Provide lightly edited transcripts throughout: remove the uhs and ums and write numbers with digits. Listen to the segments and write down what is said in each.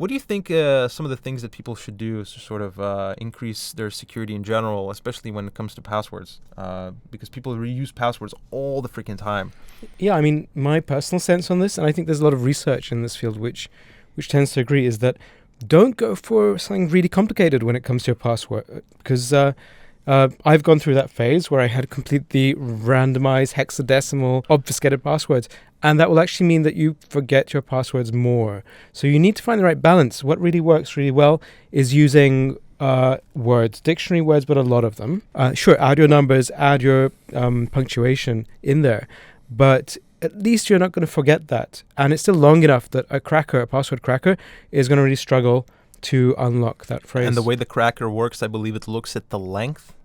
What do you think some of the things that people should do is to sort of increase their security in general, especially when it comes to passwords? Because people reuse passwords all the freaking time. Yeah, I mean, my personal sense on this, and I think there's a lot of research in this field which tends to agree, is that don't go for something really complicated when it comes to a password. Because I've gone through that phase where I had completely randomized hexadecimal obfuscated passwords. And that will actually mean that you forget your passwords more. So you need to find the right balance. What really works really well is using words, dictionary words, but a lot of them. Sure, add your numbers, add your punctuation in there. But at least you're not going to forget that. And it's still long enough that a password cracker, is going to really struggle to unlock that phrase. And the way the cracker works, I believe it looks at the length.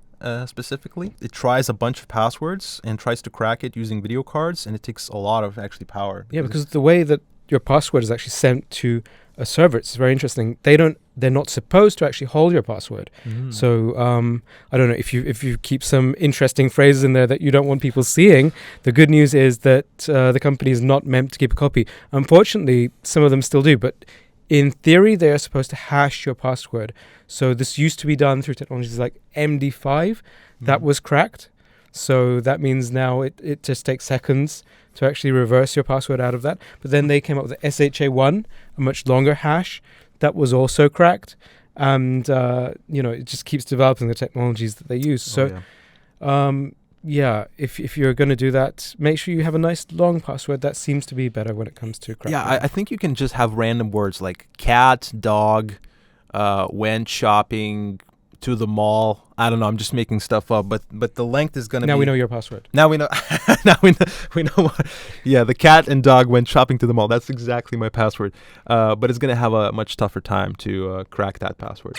Specifically, it tries a bunch of passwords and tries to crack it using video cards, and it takes a lot of actually power. Yeah, because the way that your password is actually sent to a server, it's very interesting. They're not supposed to actually hold your password. So I don't know if you keep some interesting phrases in there that you don't want people seeing. The good news is that the company is not meant to keep a copy. Unfortunately, some of them still do, but in theory, they are supposed to hash your password. So this used to be done through technologies like MD5. That was cracked. So that means now it just takes seconds to actually reverse your password out of that. But then they came up with the SHA-1, a much longer hash. That was also cracked. And, it just keeps developing the technologies that they use. If you're going to do that, make sure you have a nice long password. That seems to be better when it comes to cracking. Yeah, I think you can just have random words like cat, dog, went shopping, to the mall. I don't know. I'm just making stuff up, but the length is going to be... Now we know your password. Now we know. Now we know what... Yeah, the cat and dog went shopping to the mall. That's exactly my password. But it's going to have a much tougher time to crack that password.